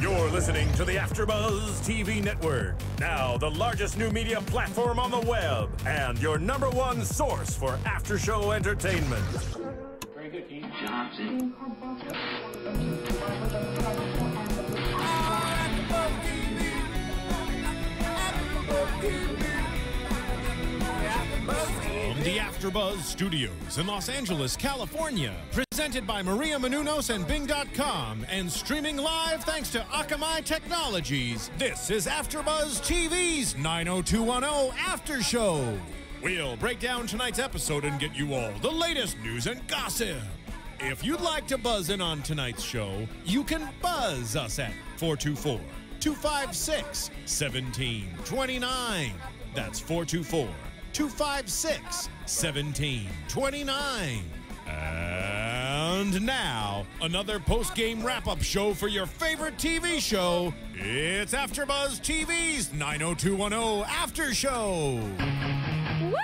You're listening to the AfterBuzz TV network, now the largest new media platform on the web, and your #1 source for after-show entertainment. Very good, Dean. Johnson. From the AfterBuzz Studios in Los Angeles, California, presented by Maria Menounos and Bing.com, and streaming live thanks to Akamai Technologies, this is AfterBuzz TV's 90210 After Show. We'll break down tonight's episode and get you all the latest news and gossip. If you'd like to buzz in on tonight's show, you can buzz us at 424-256-1729. That's 424-256-1729. And now, another post-game wrap-up show for your favorite TV show. It's AfterBuzz TV's 90210 After Show. Woo!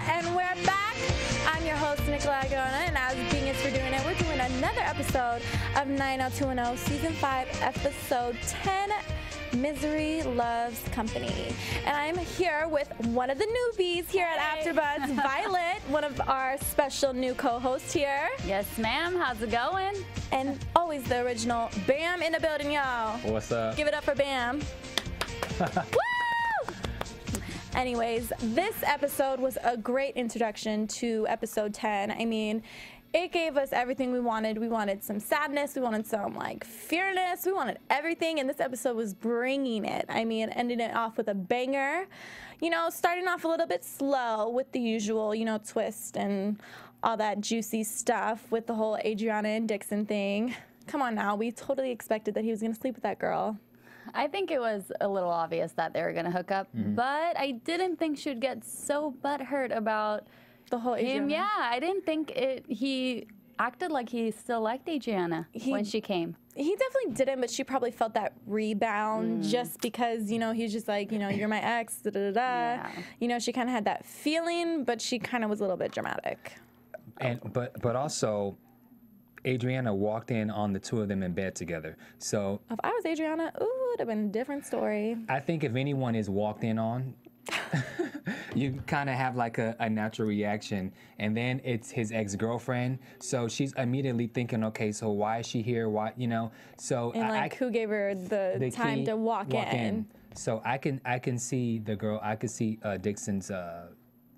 And we're back. I'm your host, Nicola Aguilera, and as being is for doing it, we're doing another episode of 90210 Season 5, Episode 10, Misery Loves Company. And I'm here with one of the newbies here at AfterBuzz, Violet, one of our special new co-hosts here. Yes, ma'am. How's it going? And always the original Bam in the building, y'all. What's up? Give it up for Bam. Woo! Anyways, this episode was a great introduction to episode 10. I mean, it gave us everything we wanted. We wanted some sadness. We wanted some, like, fearness. We wanted everything, and this episode was bringing it. I mean, ending it off with a banger. You know, starting off a little bit slow with the usual, you know, twist and all that juicy stuff with the whole Adriana and Dixon thing. Come on now. We totally expected that he was going to sleep with that girl. I think it was a little obvious that they were going to hook up, but I didn't think she'd get so butthurt about the whole Adriana. him. Yeah, I didn't think he acted like he still liked Adriana when she came. He definitely didn't, but she probably felt that rebound just because, you know, he's just like, you know, you're my ex, da-da-da-da. Yeah. You know, she kind of had that feeling, but she kind of was a little bit dramatic. And but also, Adriana walked in on the two of them in bed together. So If I was Adriana, ooh, it would have been a different story. I think if anyone is walked in on, you kind of have like a natural reaction. And then it's his ex-girlfriend. So she's immediately thinking, okay, so why is she here? Why, you know? So And like, who gave her the time key, to walk in? So I can see the girl. I could see Dixon's.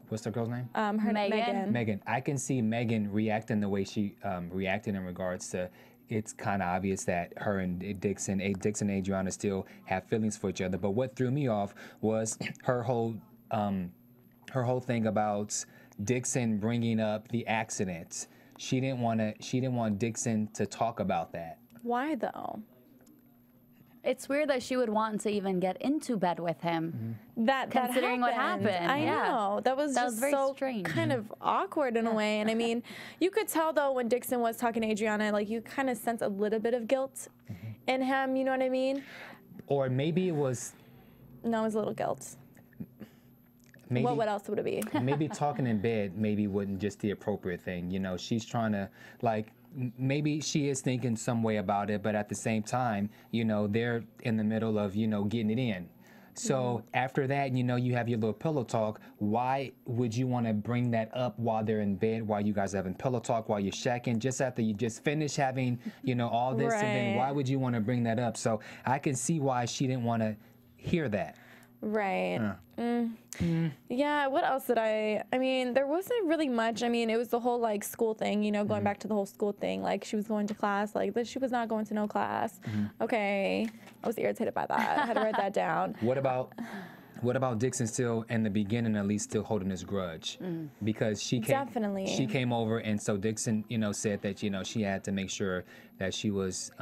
What's the girl's name? Her Megan. Megan. I can see Megan reacting the way she reacted in regards to. It's kind of obvious that her and Dixon and Adriana still have feelings for each other. But what threw me off was her whole thing about Dixon bringing up the accident. She didn't want Dixon to talk about that. Why though? It's weird that she would want to even get into bed with him. Considering what happened. I know. That was just very so strange. kind of awkward in a way. And I mean, you could tell though when Dixon was talking to Adriana, like you kind of sense a little bit of guilt in him, you know what I mean? Or maybe it was. No, it was a little guilt. Maybe, what else would it be? Maybe talking in bed maybe wasn't just the appropriate thing. You know, she's trying to, like, maybe she is thinking some way about it, but at the same time, you know, they're in the middle of, you know, getting it in. So after that, you know, you have your little pillow talk. Why would you want to bring that up while they're in bed, while you guys are having pillow talk, while you're shacking, just after you just finish having, you know, all this, and then why would you want to bring that up? So I can see why she didn't want to hear that. Right. Yeah, what else did I mean, there wasn't really much. I mean, it was the whole, like, school thing, you know, going back to the whole school thing. Like, she was going to class, like, but she was not going to no class. Okay. I was irritated by that. I had to write that down. What about Dixon still, in the beginning at least, still holding his grudge? Because she came over, and so Dixon, you know, said that, you know, she had to make sure that she was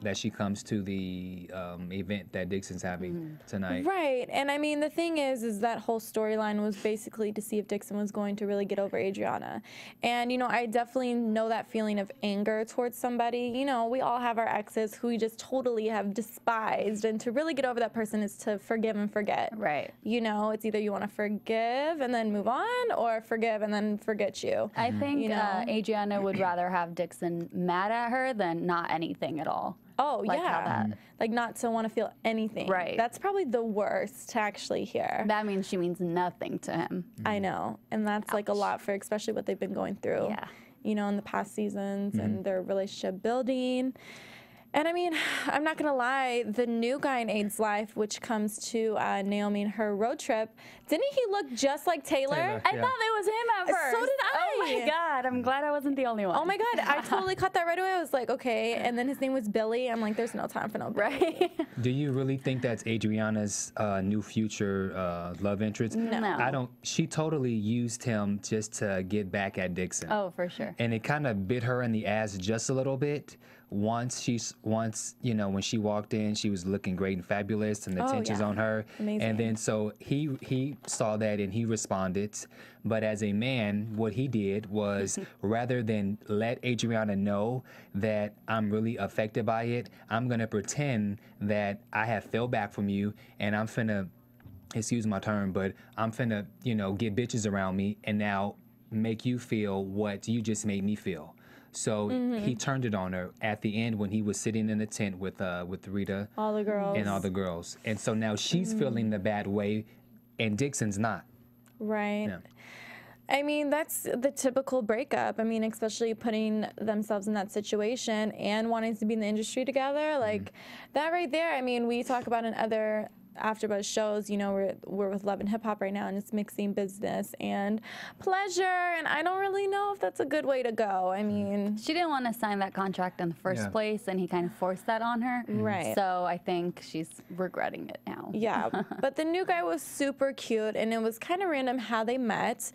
that she comes to the event that Dixon's having tonight. Right. And I mean, the thing is that whole storyline was basically to see if Dixon was going to really get over Adriana. And, you know, I definitely know that feeling of anger towards somebody. You know, we all have our exes who we just totally have despised. And to really get over that person is to forgive and forget. Right. You know, it's either you want to forgive and then move on, or forgive and then forget you. I think Adriana would rather have Dixon mad at her than not anything at all. Oh, Like yeah. how that- Like not to want to feel anything. Right. That's probably the worst to actually hear. That means she means nothing to him. I know. And that's like a lot for especially what they've been going through. Yeah. You know, in the past seasons and their relationship building. And I mean, I'm not gonna lie, the new guy in Aid's life, which comes to Naomi and her road trip, didn't he look just like Taylor? Taylor. I Yeah. thought it was him at first. So did I. Oh my God, I'm glad I wasn't the only one. Oh my God, I totally caught that right away. I was like, okay. And then his name was Billy. I'm like, there's no time for no Billy. Right? Do you really think that's Adriana's new future love interest? No. I don't. She totally used him just to get back at Dixon. Oh, for sure. And it kind of bit her in the ass just a little bit. Once you know, when she walked in, she was looking great and fabulous, and the tension's yeah. on her. Amazing. And then so he saw that and he responded. But as a man, what he did was rather than let Adriana know that I'm really affected by it, I'm gonna pretend that I have fell back from you, and I'm finna, excuse my term, but I'm finna, you know, get bitches around me and now make you feel what you just made me feel. So he turned it on her at the end when he was sitting in the tent with Rita All the girls. and all the girls. And so now she's feeling the bad way and Dixon's not. Right. Yeah. I mean, that's the typical breakup. I mean, especially putting themselves in that situation and wanting to be in the industry together. Like that right there, I mean, we talk about in other AfterBuzz shows, you know, we're with Love and Hip Hop right now, and it's mixing business and pleasure, and I don't really know if that's a good way to go. I mean, She didn't want to sign that contract in the first Yeah. place, and he kind of forced that on her. Right. So I think she's regretting it now. yeah, but the new guy was super cute, and it was kind of random how they met.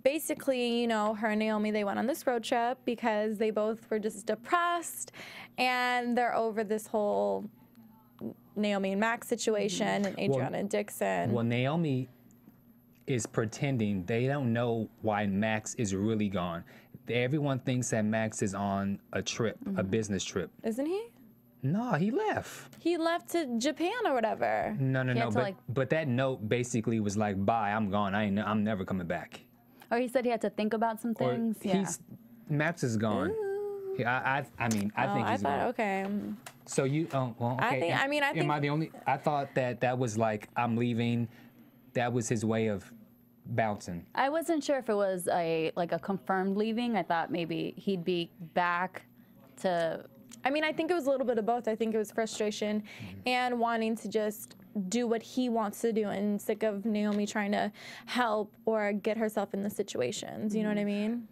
Basically, you know, her and Naomi, they went on this road trip because they both were just depressed, and they're over this whole Naomi and Max situation and Adriana and Dixon. Well, Naomi is pretending. They don't know why Max is really gone. Everyone thinks that Max is on a trip, a business trip. Isn't he? No, he left. He left to Japan or whatever. No, He had to, but that note basically was like, bye, I'm gone. I'm never coming back. Or he said he had to think about some Or things. Yeah. Max is gone. I mean, I think I he's thought, gone. okay. So you, oh, well, okay. I think Am I the only? I thought that was like, I'm leaving. That was his way of bouncing. I wasn't sure if it was a confirmed leaving. I thought maybe he'd be back to. I mean, I think it was a little bit of both. I think it was frustration and wanting to just do what he wants to do and sick of Naomi trying to help or get herself in the situations. You know what I mean?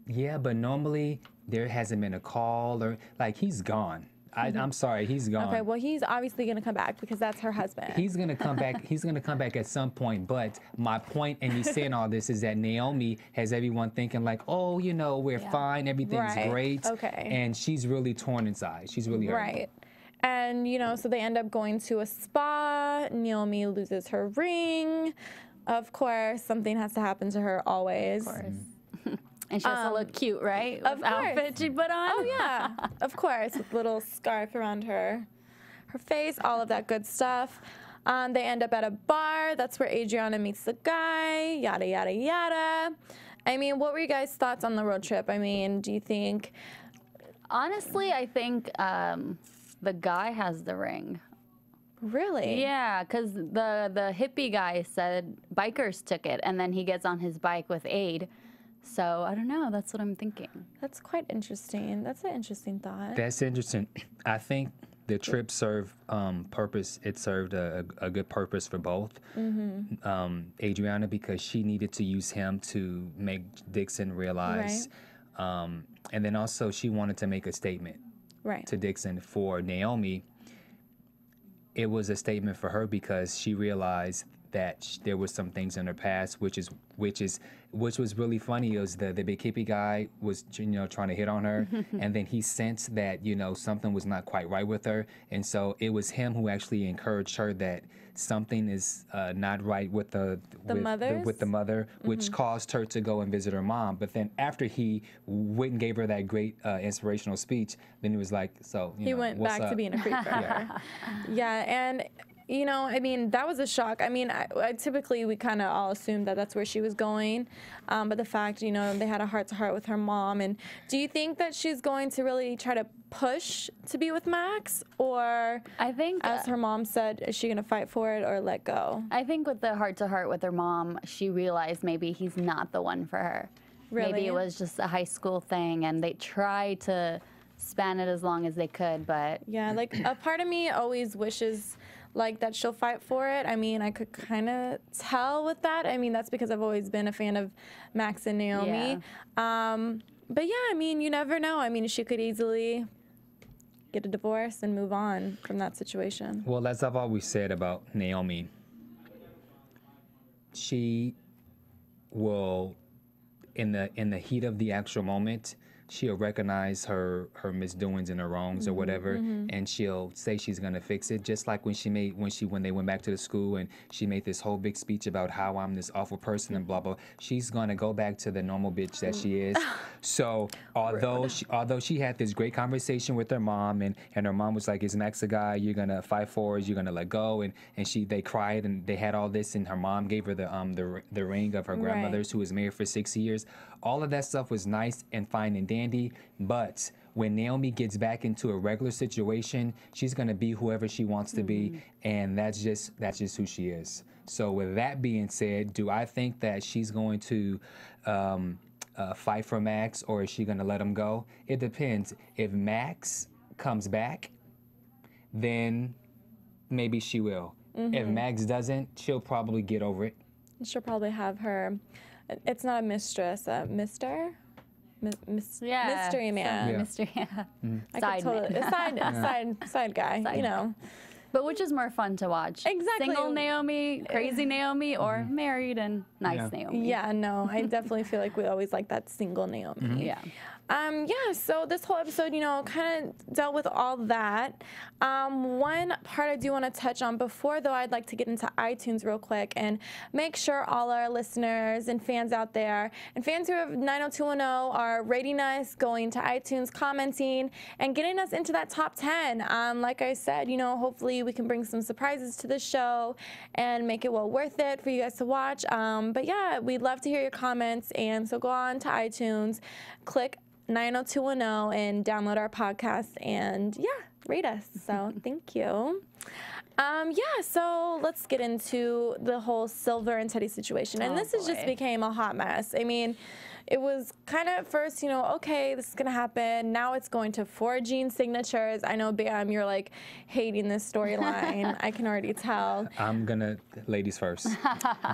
Yeah, but normally there hasn't been a call or like he's gone. I'm sorry, he's gone. Okay, well, he's obviously going to come back because that's her husband. He's gonna come back. He's gonna come back at some point. But my point in me saying all this is that Naomi has everyone thinking like, oh, you know, we're fine, everything's Right. great. Okay. And she's really torn inside. She's really hurt. Right. And, you know, so they end up going to a spa. Naomi loses her ring. Of course, something has to happen to her always. Of course. And she has to look cute, right? Of With course. outfit she put on. Oh, yeah. Of course, with little scarf around her face, all of that good stuff. They end up at a bar. That's where Adriana meets the guy, yada, yada, yada. I mean, what were you guys' thoughts on the road trip? I mean, do you think... Honestly, I think the guy has the ring. Really? Yeah, because the hippie guy said bikers took it, and then he gets on his bike with Aid. So I don't know. That's what I'm thinking. That's quite interesting. That's an interesting thought. That's interesting. I think the trip served purpose. It served a good purpose for both. Adriana, because she needed to use him to make Dixon realize. And then also she wanted to make a statement Right. to Dixon. For Naomi, it was a statement for her because she realized that there was some things in her past, which was really funny. It was the big hippie guy was, you know, trying to hit on her, and then he sensed that, you know, something was not quite right with her, and so it was him who actually encouraged her that something is not right with the mother, which caused her to go and visit her mom. But then after he went and gave her that great inspirational speech, then he was like, so you He know, went what's back up? to being a creep for her. Yeah, and you know, I mean, that was a shock. I mean, I typically we kind of all assumed that that's where she was going, but the fact, you know, they had a heart-to-heart with her mom. And do you think that she's going to really try to push to be with Max, or I think, as her mom said, is she going to fight for it or let go? I think with the heart-to-heart with her mom, she realized maybe he's not the one for her. Really? Maybe it was just a high school thing, and they tried to span it as long as they could, but Yeah, like a part of me always wishes like that she'll fight for it. I mean, I could kind of tell with that. I mean, that's because I've always been a fan of Max and Naomi. But yeah, I mean, you never know. I mean, she could easily get a divorce and move on from that situation. Well, as I've always said about Naomi, she will, in the heat of the actual moment, she'll recognize her misdoings and her wrongs or whatever, and she'll say she's gonna fix it. Just like when they went back to the school and she made this whole big speech about how I'm this awful person and blah blah. She's gonna go back to the normal bitch that she is. So although she had this great conversation with her mom, and her mom was like, "Is Max a guy you're gonna fight for? Is you gonna let go?" And they cried and they had all this, and her mom gave her the ring of her grandmother's, who was married for 6 years. All of that stuff was nice and fine and dandy, but when Naomi gets back into a regular situation, she's gonna be whoever she wants to be, and that's just who she is. So with that being said, do I think that she's going to fight for Max, or is she gonna let him go? It depends. If Max comes back, then maybe she will. If Max doesn't, she'll probably get over it. She'll probably have her. It's not a mistress, a mister? Mystery man. Yeah. Mystery, I side could man. side guy, you know. But which is more fun to watch? Exactly. Single Naomi, crazy Naomi, or married and nice Naomi? Yeah, no, I definitely feel like we always like that single Naomi. Yeah. Yeah, so this whole episode, you know, kind of dealt with all that. One part I do want to touch on before, though, I'd like to get into iTunes real quick and make sure all our listeners and fans out there and fans who have 90210 are rating us, going to iTunes, commenting, and getting us into that top 10. Like I said, you know, hopefully we can bring some surprises to the show and make it well worth it for you guys to watch. But yeah, we'd love to hear your comments, and so go on to iTunes, click 90210 and download our podcast, and yeah, rate us. So thank you. Yeah, so let's get into the whole Silver and Teddy situation. And this has just became a hot mess. I mean, it was kind of at first, you know, okay, this is going to happen. Now it's going to forging signatures. I know, Bam, you're like hating this storyline. I can already tell. I'm gonna, ladies first.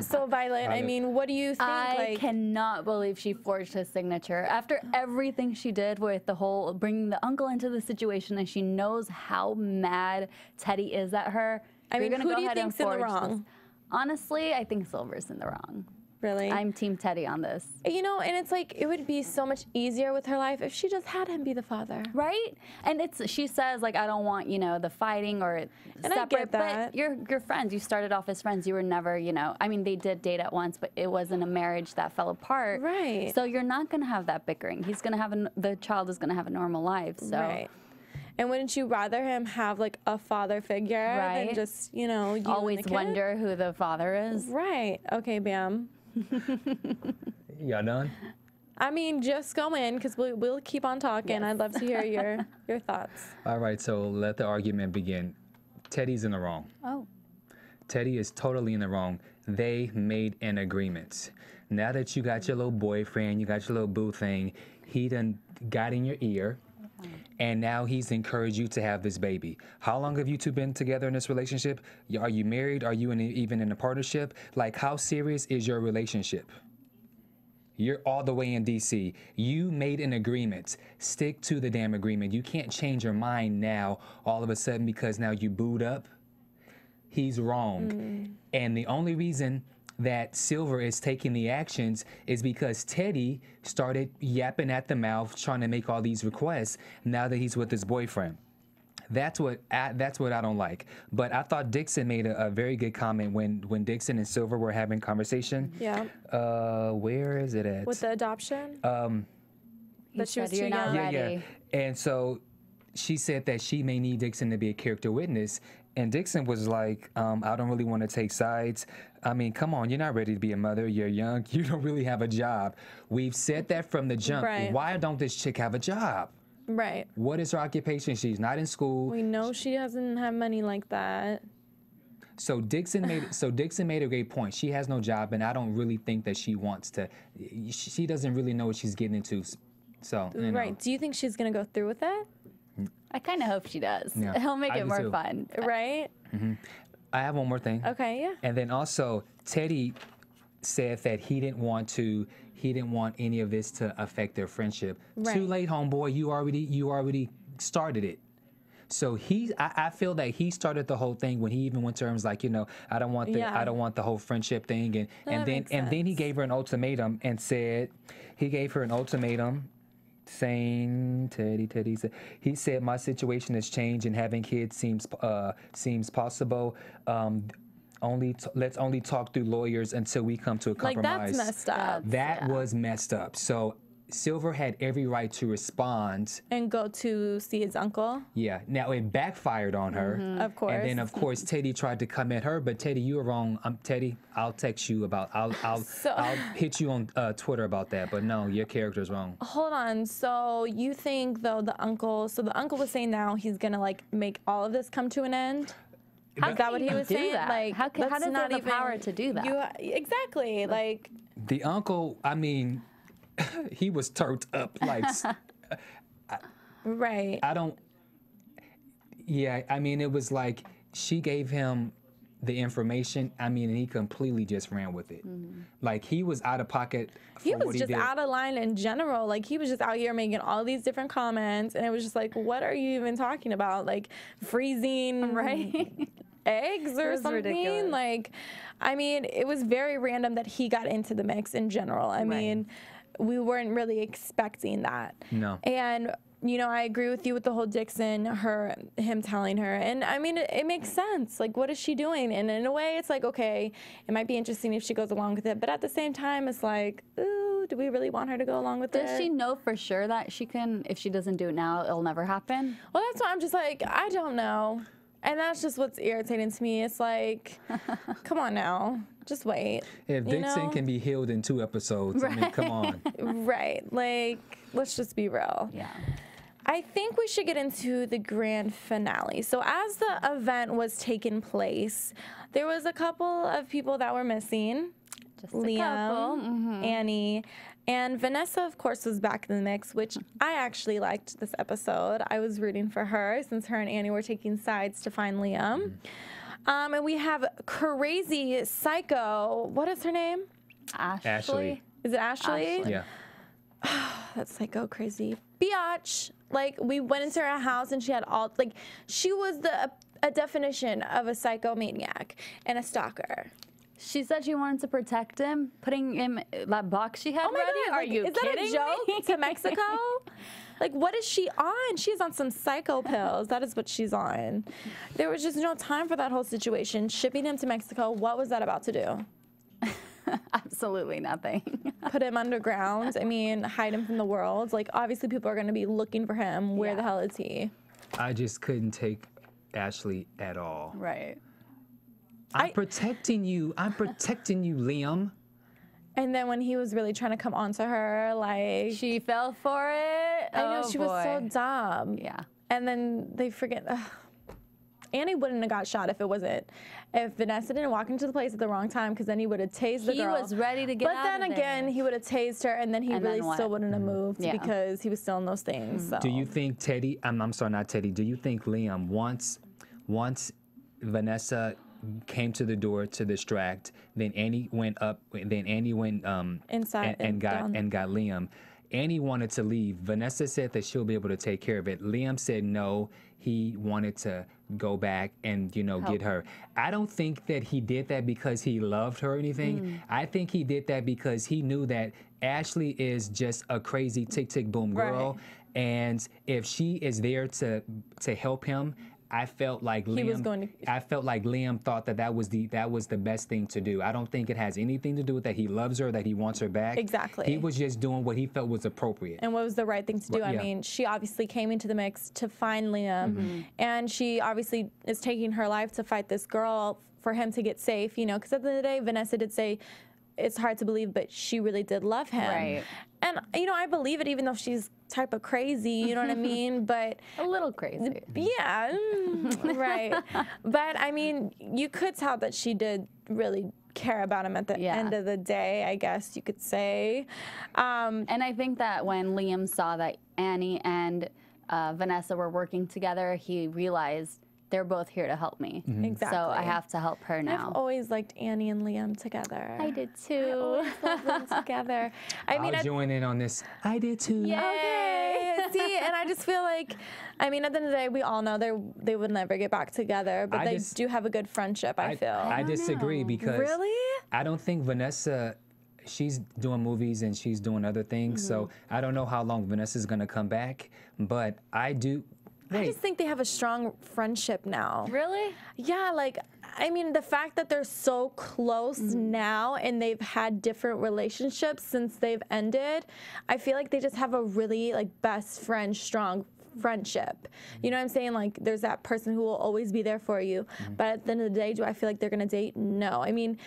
So, Violet, I mean, what do you think? I cannot believe she forged his signature. After everything she did with the whole bringing the uncle into the situation, and she knows how mad Teddy is at her. I mean, gonna who go do you ahead and think's in the forge wrong? this. Honestly, I think Silver's in the wrong. Really? I'm Team Teddy on this. You know, and it's like, it would be so much easier with her life if she just had him be the father. Right? And she says, like, I don't want, you know, the fighting or And I get that. but you're friends. You started off as friends. You were never, you know, I mean, they did date at once, but it wasn't a marriage that fell apart. Right. So you're not going to have that bickering. He's going to have, the child is going to have a normal life. So. Right. And wouldn't you rather him have like a father figure than just, you know, you always and the kid? wonder who the father is? Right. Okay, Bam. Y'all done? I mean, just go in, because we'll keep on talking. I'd love to hear your thoughts. All right, so let the argument begin. Teddy's in the wrong. Oh. Teddy is totally in the wrong. They made an agreement. Now that you got your little boyfriend, you got your little boo thing, he done got in your ear, and now he's encouraged you to have this baby. How long have you two been together in this relationship? Are you married? Are you even in a partnership? Like, how serious is your relationship? You're all the way in D.C. You made an agreement. Stick to the damn agreement. You can't change your mind now all of a sudden because now you booed up. He's wrong. And the only reason that Silver is taking the actions is because Teddy started yapping at the mouth, trying to make all these requests now that he's with his boyfriend. That's what I don't like. But I thought Dixon made a very good comment when Dixon and Silver were having conversation. Yeah. Where is it at? With the adoption? That she was too You're not young. ready. And so she said that she may need Dixon to be a character witness. And Dixon was like, I don't really want to take sides. I mean, come on, you're not ready to be a mother. You're young. You don't really have a job. We've said that from the jump. Right. Why don't this chick have a job? Right. What is her occupation? She's not in school. We know she doesn't have money like that. So Dixon made a great point. She has no job, and I don't really think that she wants to. She doesn't really know what she's getting into. So you know. Right. Do you think she's gonna go through with it? I kind of hope she does. Yeah, He'll make I it do more too. fun. Right. I have one more thing. Okay. Yeah. And then also Teddy said that he didn't want any of this to affect their friendship. Right. Too late, homeboy. You already started it. So I feel that he started the whole thing when he even went to her and was like, you know, I don't want the whole friendship thing, and then he gave her an ultimatum and said, saying, Teddy said, he said, my situation has changed and having kids seems possible. Let's only talk through lawyers until we come to a compromise. Like, that's messed up. That was messed up. So Silver had every right to respond And go to see his uncle. Yeah. Now it backfired on her. Of course. And then of course Teddy tried to come at her, but Teddy, you were wrong. Teddy, I'll text you about. I'll hit you on Twitter about that. But no, your character's wrong. Hold on. So you think though the uncle was saying now he's gonna like make all of this come to an end? Is that what he was do saying? that? Like, How does that's he not have the even power to do that? Exactly. Like, The uncle, I mean, he was turned up like. right. I don't. Yeah, I mean, it was like she gave him the information. I mean, and he completely just ran with it. Like he was out of pocket. He for was what just he did. out of line in general. Like he was just out here making all these different comments, and it was just like, what are you even talking about? Like freezing, Right. eggs or was something. ridiculous. Like, I mean, it was very random that he got into the mix in general. I mean, we weren't really expecting that. No. And you know, I agree with you with the whole Dixon, him telling her, and I mean, it makes sense. Like, what is she doing? And in a way, it's like, okay, it might be interesting if she goes along with it, but at the same time, it's like, ooh, do we really want her to go along with it? Does she know for sure that she can, if she doesn't do it now, it'll never happen? Well, that's why I'm just like, I don't know. And that's just what's irritating to me. It's like, come on now, just wait. If you Dixon know? can be healed in 2 episodes, I mean, come on. Right. Like, let's just be real. Yeah. I think we should get into the grand finale. So as the event was taking place, there was a couple of people that were missing. Just a Liam, couple. Annie, and Vanessa, of course, was back in the mix, which I actually liked this episode. I was rooting for her since her and Annie were taking sides to find Liam. And we have crazy psycho, what is her name? Ashley. Is it Ashley? Ashley. Yeah. That's psycho crazy. Biatch. Like, we went into her house and she had all, like, she was a definition of a psychomaniac and a stalker. She said she wanted to protect him, putting him that box she had Oh my ready. God, Are like, you is that kidding a joke me? to Mexico? Like, what is she on? She's on some psycho pills. That is what she's on. There was just no time for that whole situation. Shipping him to Mexico, what was that about to do? Absolutely nothing. Put him underground? I mean, hide him from the world? Like, obviously people are going to be looking for him. Where the hell is he? I just couldn't take Ashley at all. Right. I'm protecting you. I'm protecting you, Liam. And then when he was really trying to come onto her, like... She fell for it. I know, Oh, she was so boy. dumb. Yeah. And then they forget... Annie wouldn't have got shot if it wasn't... If Vanessa didn't walk into the place at the wrong time, because then he would have tased the girl. He was ready to get out But then of again, there. he would have tased her, and then he And really then what? still wouldn't have moved Yeah. because he was still in those things. So. Do you think Teddy? I'm sorry, not Teddy. Do you think Liam once Vanessa came to the door to distract, then Annie went up, then Annie went Inside and got down. Liam. Annie wanted to leave. Vanessa said that she'll be able to take care of it. Liam said no. He wanted to go back and, you know, get her. I don't think that he did that because he loved her or anything. I think he did that because he knew that Ashley is just a crazy tick, tick, boom girl. Right. And if she is there to help him, I felt like I felt like Liam thought that was the best thing to do. I don't think it has anything to do with that he loves her, that he wants her back. Exactly. He was just doing what he felt was appropriate. And what was the right thing to do. I mean, she obviously came into the mix to find Liam, and she obviously is taking her life to fight this girl for him to get safe, you know, because at the end of the day, Vanessa did say it's hard to believe, but she really did love him. Right. And, you know, I believe it even though she's type of crazy, you know what I mean? But A little crazy. yeah, right. But, I mean, you could tell that she did really care about him at the end of the day, I guess you could say. And I think that when Liam saw that Annie and Vanessa were working together, he realized they're both here to help me. Exactly. So I have to help her now. I've always liked Annie and Liam together. I did too. I always loved them together. I'll join in on this. I did too. Okay. See, and I just feel like, I mean, at the end of the day, we all know they would never get back together, but they do have a good friendship, I feel. I disagree because Really? I don't think Vanessa, she's doing movies and she's doing other things, so I don't know how long Vanessa's gonna come back, but I do. I just think they have a strong friendship now. Really? Yeah, like, I mean, the fact that they're so close now and they've had different relationships since they've ended, I feel like they just have a really, like, best friend, strong friendship. You know what I'm saying? Like, there's that person who will always be there for you. But at the end of the day, do I feel like they're gonna date? No. I mean,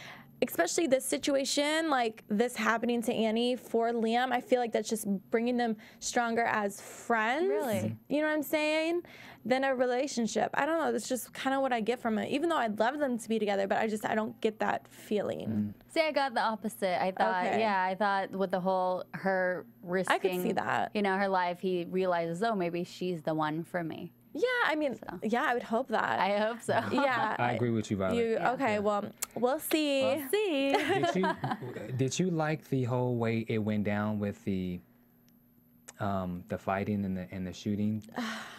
especially this situation, like this happening to Annie for Liam, I feel like that's just bringing them stronger as friends. Really? You know what I'm saying? Than a relationship. I don't know. That's just kind of what I get from it. Even though I'd love them to be together, but I don't get that feeling. See, I got the opposite. I thought, Okay. I thought with the whole her risking, I could see that. You know, her life, he realizes, oh, maybe she's the one for me. Yeah, I mean, yeah, I would hope that. I hope so. Yeah. I agree with you, Violet. Okay, well, we'll see. We'll see. Did you like the whole way it went down with the fighting and the shooting?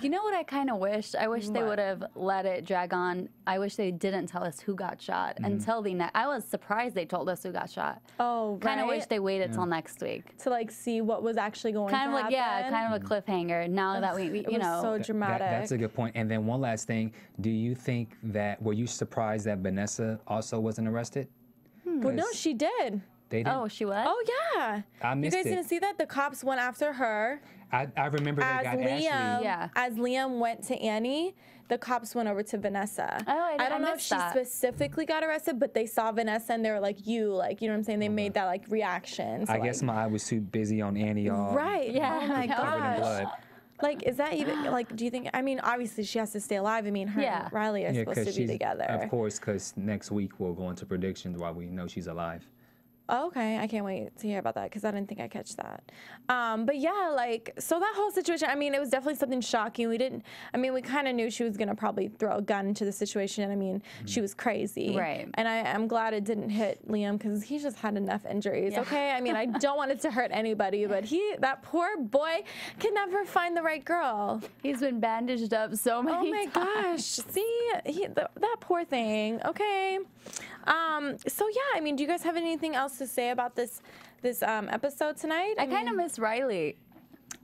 You know what I kind of wished? I wish they What? would have let it drag on. I wish they didn't tell us who got shot until the next. I was surprised they told us who got shot. Oh, right. Kind of wish they waited till next week. to like see what was actually going Kind to of like, happen. kind of a cliffhanger. Now that we It you was know. so dramatic. That's a good point. And then one last thing, do you think were you surprised that Vanessa also wasn't arrested? Well, no, she did. They didn't. Oh, she was? Oh, yeah. I missed You guys it. didn't see that? The cops went after her. I remember they As got Liam, Ashley. Yeah. as Liam went to Annie, the cops went over to Vanessa. Oh, I don't know if missed she that. specifically got arrested, but they saw Vanessa and they were like, you know what I'm saying? They made that like reaction. So, I guess my eye was too busy on Annie. Right. Yeah. Oh my Covered in gosh. blood. Like, is that even like? Do you think? I mean, obviously she has to stay alive. I mean, her Yeah. and Riley are supposed to be she's together. Of course, because next week we'll go into predictions while we know she's alive. Oh, okay, I can't wait to hear about that because I didn't think I'd catch that. But yeah, like, so that whole situation, I mean, it was definitely something shocking. We kind of knew she was going to probably throw a gun into the situation. I mean, she was crazy. Right. And I'm glad it didn't hit Liam because he just had enough injuries, okay? I mean, I don't want it to hurt anybody, but that poor boy can never find the right girl. He's been bandaged up so many Oh my gosh. See, that poor thing. Okay. So yeah, I mean, do you guys have anything else to say about this episode tonight? I kind of miss Riley.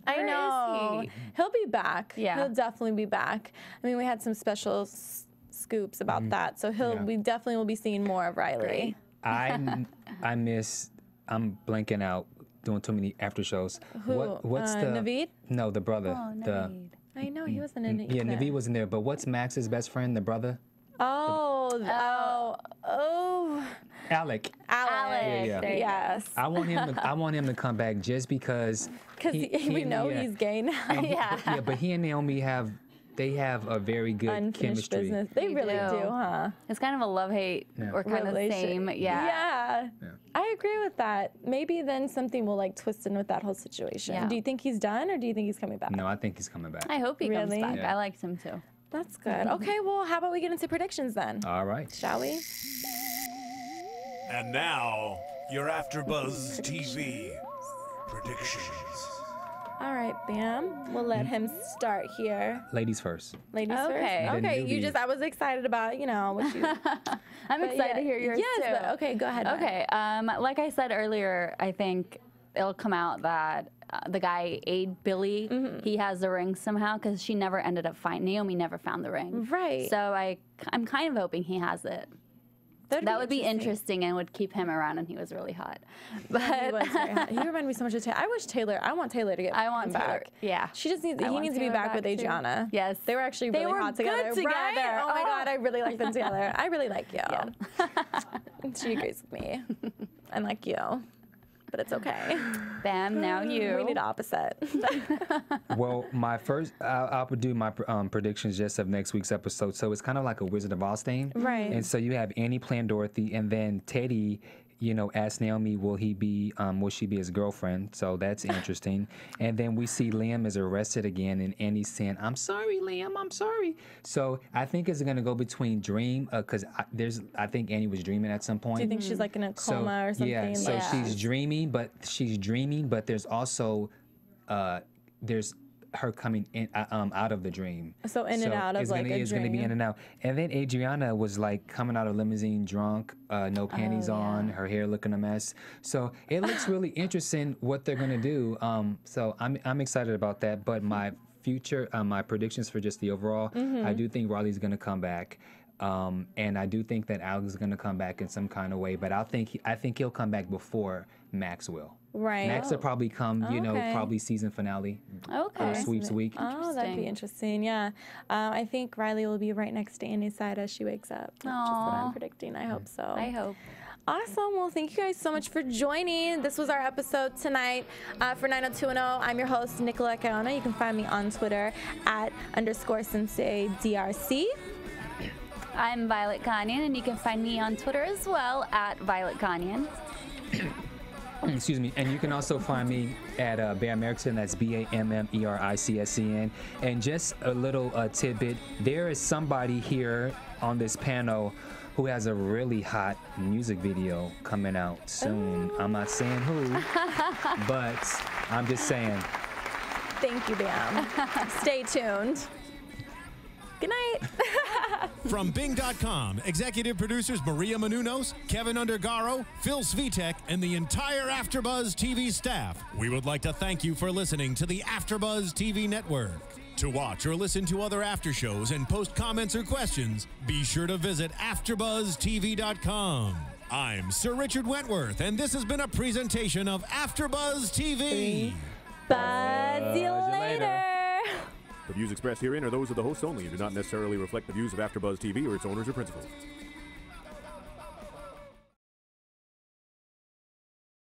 I Where is know. he? He'll be back. Yeah. He'll definitely be back. I mean, we had some special scoops about that, so we definitely will be seeing more of Riley. Great. I'm blanking out, doing too many after shows. Who? What's the Naveed? No, the brother. Oh, the Naveed. I know he wasn't in it. Yeah, either. Naveed wasn't there, but what's Max's best friend, the brother? Oh. Alec. Alex. Yeah. There you go. Yes. I want him to come back just because Because we and- know yeah. he's gay now. Yeah. But he and Naomi have a very good Unfinished chemistry. business. They They really do. do, huh? It's kind of a love-hate or kind of the same. Yeah. I agree with that. Maybe then something will like twist in with that whole situation. Yeah. Do you think he's done or do you think he's coming back? No, I think he's coming back. I hope he Really? comes back. Yeah. I liked him too. That's good. Okay, well, how about we get into predictions then? All right. Shall we? And now, your AfterBuzz TV predictions. All right, Bam. We'll let him start here. Ladies first. Ladies Okay. first. Okay, newbie. I was excited about, what you. I'm excited to hear yours yes, too. but okay, go ahead. Maya. Okay. Like I said earlier, I think it'll come out that the guy Billy, he has the ring somehow because she never ended up Naomi never found the ring. Right. So I'm kind of hoping he has it. That would be interesting and would keep him around, and he was really hot. But he was very hot. He reminded me so much of Taylor. I want Taylor to get Taylor back. Yeah. He needs to be back with Adriana. Yes. They were actually really hot together. Right? Oh my God, I really like them together. I really like you. Yeah. She agrees with me. I like you. But it's okay. Bam, now you. We need opposite. Well, my first, I'll do my predictions just of next week's episode. So it's kind of like a Wizard of Oz thing. Right. And so you have Annie playing Dorothy, and then Teddy, you know, asks Naomi, will she be his girlfriend? So that's interesting. And then we see Liam is arrested again, and Annie's saying, I'm sorry, Liam, I'm sorry. So I think it's going to go between dream, because I think Annie was dreaming at some point. Do you think she's like in a coma or something? Yeah, so she's dreaming, but there's also, there's her coming in out of the dream. So in and out of like a dream. It's going to be in and out. And then Adriana was like coming out of limousine drunk, no panties on, her hair looking a mess. So it looks really interesting what they're going to do. So I'm excited about that. But my future, my predictions for just the overall, I do think Riley's going to come back. And I do think that Alex is going to come back in some kind of way. But I think he'll come back before Max will. Right. Max will probably come, you know, probably season finale. Okay. Or sweeps week. Oh, that'd be interesting. Yeah. I think Riley will be right next to Annie's side as she wakes up. That's just what I'm predicting. I hope so. I hope. Awesome. Well, thank you guys so much for joining. This was our episode tonight for 90210. I'm your host, Nicola Caona. You can find me on Twitter at _SenseiDRC. I'm Violet Ganyan, and you can find me on Twitter as well at Violet Ganyan. Excuse me. And you can also find me at Bear Merrickson. That's BAMMERICSEN. And just a little tidbit. There is somebody here on this panel who has a really hot music video coming out soon. I'm not saying who, but I'm just saying. Thank you, Bam. Stay tuned. Good night. From Bing.com, executive producers Maria Menounos, Kevin Undergaro, Phil Svitek, and the entire AfterBuzz TV staff, we would like to thank you for listening to the AfterBuzz TV network. To watch or listen to other after shows and post comments or questions, be sure to visit AfterBuzzTV.com. I'm Sir Richard Wentworth, and this has been a presentation of AfterBuzz TV. Bye. See you later. The views expressed herein are those of the hosts only and do not necessarily reflect the views of AfterBuzz TV or its owners or principals.